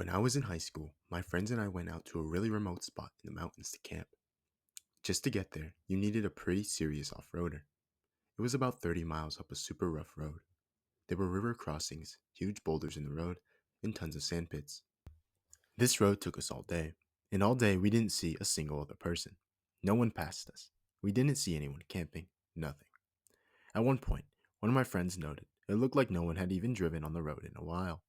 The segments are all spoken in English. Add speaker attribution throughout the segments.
Speaker 1: When I was in high school, my friends and I went out to a really remote spot in the mountains to camp. Just to get there, you needed a pretty serious off roader. It was about 30 miles up a super rough road. There were river crossings, huge boulders in the road, and tons of sand pits. This road took us all day, and all day we didn't see a single other person. No one passed us. We didn't see anyone camping, nothing. At one point, one of my friends noted it looked like no one had even driven on the road in a while,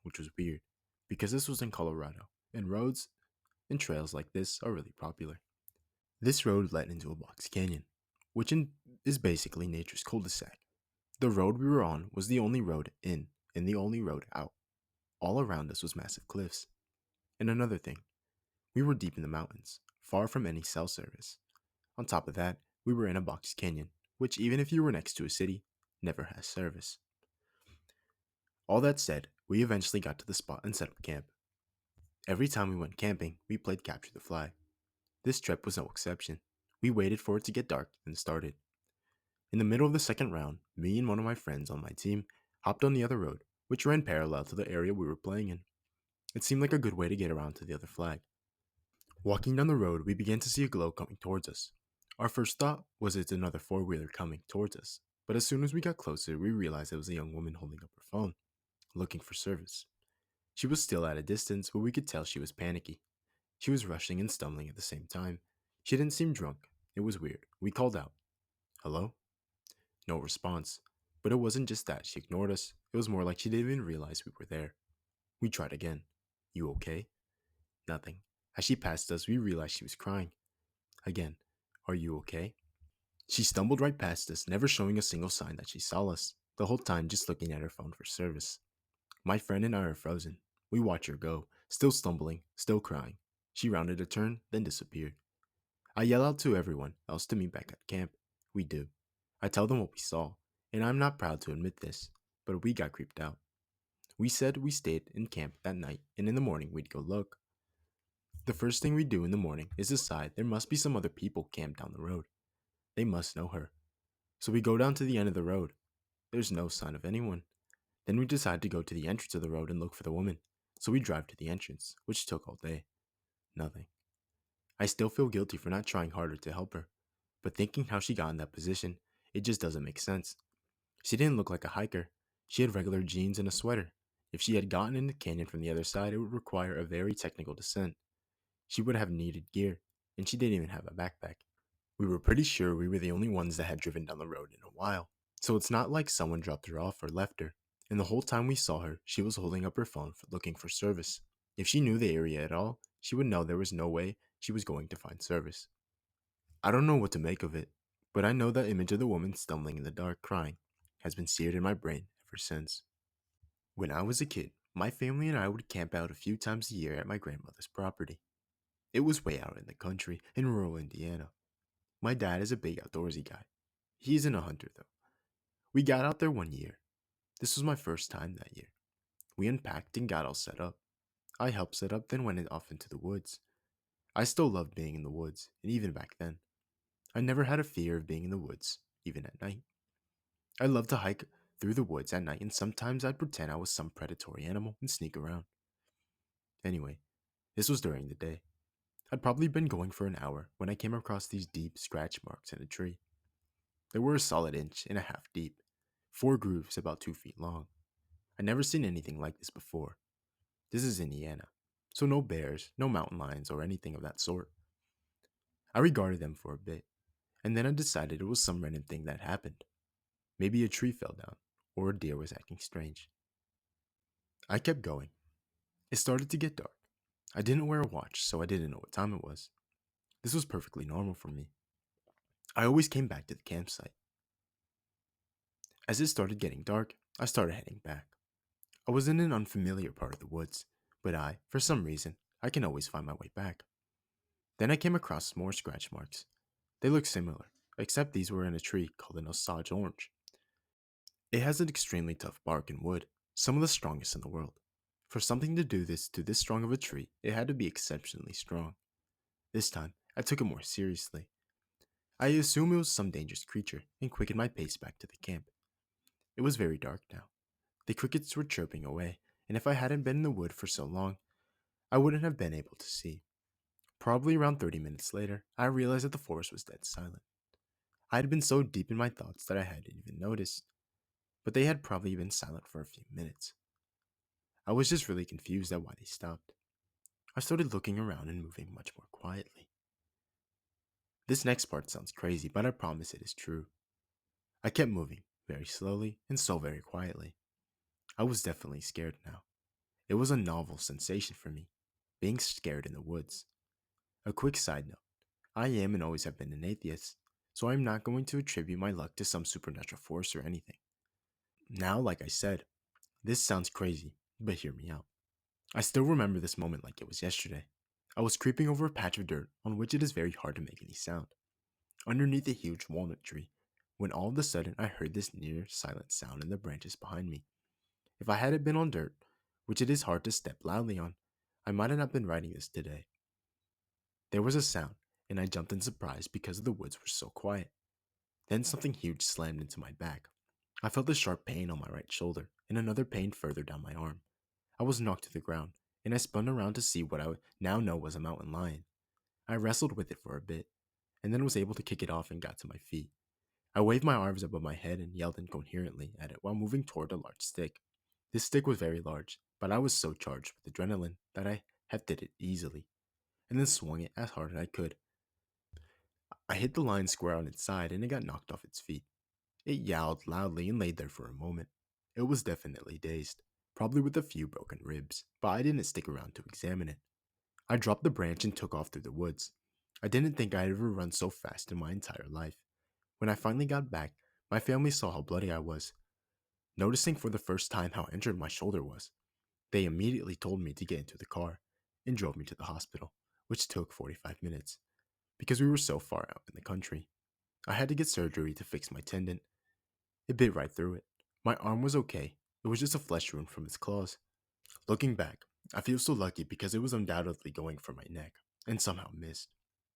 Speaker 1: which was weird, because this was in Colorado, and roads and trails like this are really popular. This road led into a box canyon, is basically nature's cul-de-sac. The road we were on was the only road in and the only road out. All around us was massive cliffs. And another thing, we were deep in the mountains, far from any cell service. On top of that, we were in a box canyon, which even if you were next to a city, never has service. All that said, we eventually got to the spot and set up camp. Every time we went camping, we played capture the flag. This trip was no exception. We waited for it to get dark and started. In the middle of the second round, me and one of my friends on my team hopped on the other road, which ran parallel to the area we were playing in. It seemed like a good way to get around to the other flag. Walking down the road, we began to see a glow coming towards us. Our first thought was it's another four-wheeler coming towards us, but as soon as we got closer, we realized it was a young woman holding up her phone, looking for service. She was still at a distance, but we could tell she was panicky. She was rushing and stumbling at the same time. She didn't seem drunk. It was weird. We called out, "Hello?" No response. But it wasn't just that she ignored us. It was more like she didn't even realize we were there. We tried again. "You okay?" Nothing. As she passed us, we realized she was crying. Again, "Are you okay?" She stumbled right past us, never showing a single sign that she saw us, the whole time just looking at her phone for service. My friend and I are frozen. We watch her go, still stumbling, still crying. She rounded a turn, then disappeared. I yell out to everyone else to meet back at camp. We do. I tell them what we saw, and I'm not proud to admit this, but we got creeped out. We said we stayed in camp that night, and in the morning we'd go look. The first thing we do in the morning is decide there must be some other people camped down the road. They must know her. So we go down to the end of the road. There's no sign of anyone. Then we decide to go to the entrance of the road and look for the woman. So we drive to the entrance, which took all day. Nothing. I still feel guilty for not trying harder to help her, but thinking how she got in that position, it just doesn't make sense. She didn't look like a hiker. She had regular jeans and a sweater. If she had gotten in the canyon from the other side, it would require a very technical descent. She would have needed gear, and she didn't even have a backpack. We were pretty sure we were the only ones that had driven down the road in a while, so it's not like someone dropped her off or left her. And the whole time we saw her, she was holding up her phone looking for service. If she knew the area at all, she would know there was no way she was going to find service. I don't know what to make of it, but I know that image of the woman stumbling in the dark crying has been seared in my brain ever since. When I was a kid, my family and I would camp out a few times a year at my grandmother's property. It was way out in the country in rural Indiana. My dad is a big outdoorsy guy. He isn't a hunter though. We got out there one year. This was my first time that year. We unpacked and got all set up. I helped set up, then went off into the woods. I still loved being in the woods, and even back then, I never had a fear of being in the woods, even at night. I loved to hike through the woods at night, and sometimes I'd pretend I was some predatory animal and sneak around. Anyway, this was during the day. I'd probably been going for an hour when I came across these deep scratch marks in a tree. They were a solid inch and a half deep, four grooves about 2 feet long. I'd never seen anything like this before. This is Indiana, so no bears, no mountain lions, or anything of that sort. I regarded them for a bit, and then I decided it was some random thing that happened. Maybe a tree fell down, or a deer was acting strange. I kept going. It started to get dark. I didn't wear a watch, so I didn't know what time it was. This was perfectly normal for me. I always came back to the campsite. As it started getting dark, I started heading back. I was in an unfamiliar part of the woods, but for some reason, I can always find my way back. Then I came across more scratch marks. They looked similar, except these were in a tree called an Osage orange. It has an extremely tough bark and wood, some of the strongest in the world. For something to do this to this strong of a tree, it had to be exceptionally strong. This time, I took it more seriously. I assumed it was some dangerous creature and quickened my pace back to the camp. It was very dark now. The crickets were chirping away, and if I hadn't been in the wood for so long, I wouldn't have been able to see. Probably around 30 minutes later, I realized that the forest was dead silent. I had been so deep in my thoughts that I hadn't even noticed, but they had probably been silent for a few minutes. I was just really confused at why they stopped. I started looking around and moving much more quietly. This next part sounds crazy, but I promise it is true. I kept moving, very slowly and so very quietly. I was definitely scared now. It was a novel sensation for me, being scared in the woods. A quick side note, I am and always have been an atheist, so I'm not going to attribute my luck to some supernatural force or anything. Now, like I said, this sounds crazy, but hear me out. I still remember this moment like it was yesterday. I was creeping over a patch of dirt on which it is very hard to make any sound, underneath a huge walnut tree, when all of a sudden I heard this near silent sound in the branches behind me. If I hadn't been on dirt, which it is hard to step loudly on, I might have not been writing this today. There was a sound, and I jumped in surprise because the woods were so quiet. Then something huge slammed into my back. I felt a sharp pain on my right shoulder, and another pain further down my arm. I was knocked to the ground, and I spun around to see what I now know was a mountain lion. I wrestled with it for a bit, and then was able to kick it off and got to my feet. I waved my arms above my head and yelled incoherently at it while moving toward a large stick. This stick was very large, but I was so charged with adrenaline that I hefted it easily, and then swung it as hard as I could. I hit the lion square on its side and it got knocked off its feet. It yowled loudly and laid there for a moment. It was definitely dazed, probably with a few broken ribs, but I didn't stick around to examine it. I dropped the branch and took off through the woods. I didn't think I'd ever run so fast in my entire life. When I finally got back, my family saw how bloody I was, noticing for the first time how injured my shoulder was. They immediately told me to get into the car and drove me to the hospital, which took 45 minutes because we were so far out in the country. I had to get surgery to fix my tendon. It bit right through it. My arm was okay, it was just a flesh wound from its claws. Looking back, I feel so lucky because it was undoubtedly going for my neck and somehow missed.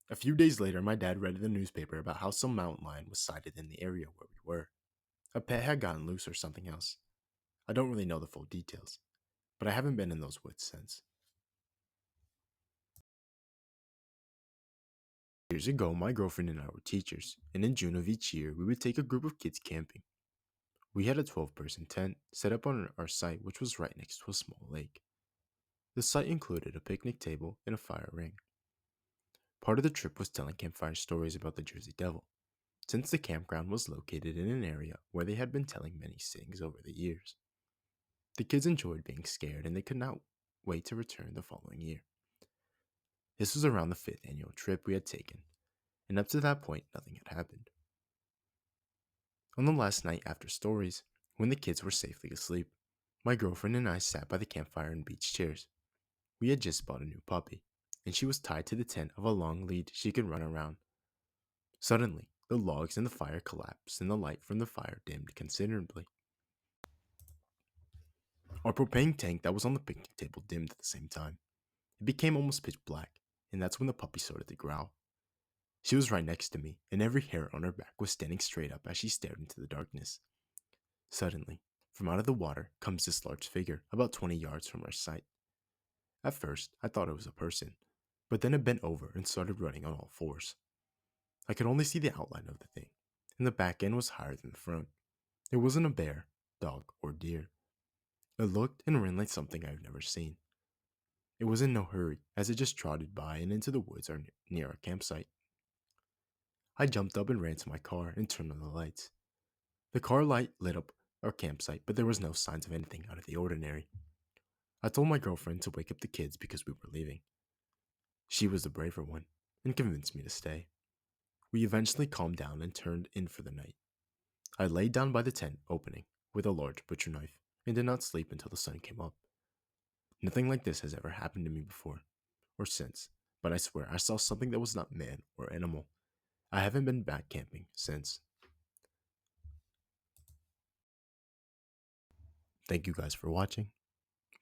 Speaker 1: A few days later, my dad read in the newspaper about how some mountain lion was sighted in the area where we were. A pet had gotten loose or something else. I don't really know the full details, but I haven't been in those woods since. Years ago, my girlfriend and I were teachers, and in June of each year, we would take a group of kids camping. We had a 12-person tent set up on our site, which was right next to a small lake. The site included a picnic table and a fire ring. Part of the trip was telling campfire stories about the Jersey Devil, since the campground was located in an area where they had been telling many sayings over the years. The kids enjoyed being scared and they could not wait to return the following year. This was around the 5th annual trip we had taken, and up to that point, nothing had happened. On the last night after stories, when the kids were safely asleep, my girlfriend and I sat by the campfire in beach chairs. We had just bought a new puppy, and she was tied to the tent of a long lead she could run around. Suddenly, the logs in the fire collapsed and the light from the fire dimmed considerably. Our propane tank that was on the picnic table dimmed at the same time. It became almost pitch black, and that's when the puppy started to growl. She was right next to me, and every hair on her back was standing straight up as she stared into the darkness. Suddenly, from out of the water comes this large figure, about 20 yards from our sight. At first, I thought it was a person, but then it bent over and started running on all fours. I could only see the outline of the thing, and the back end was higher than the front. It wasn't a bear, dog, or deer. It looked and ran like something I've never seen. It was in no hurry, as it just trotted by and into the woods near our campsite. I jumped up and ran to my car and turned on the lights. The car light lit up our campsite, but there was no signs of anything out of the ordinary. I told my girlfriend to wake up the kids because we were leaving. She was the braver one and convinced me to stay. We eventually calmed down and turned in for the night. I laid down by the tent opening with a large butcher knife and did not sleep until the sun came up. Nothing like this has ever happened to me before or since, but I swear I saw something that was not man or animal. I haven't been back camping since. Thank you guys for watching.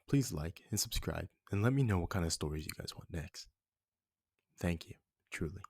Speaker 1: Please like and subscribe and let me know what kind of stories you guys want next. Thank you, truly.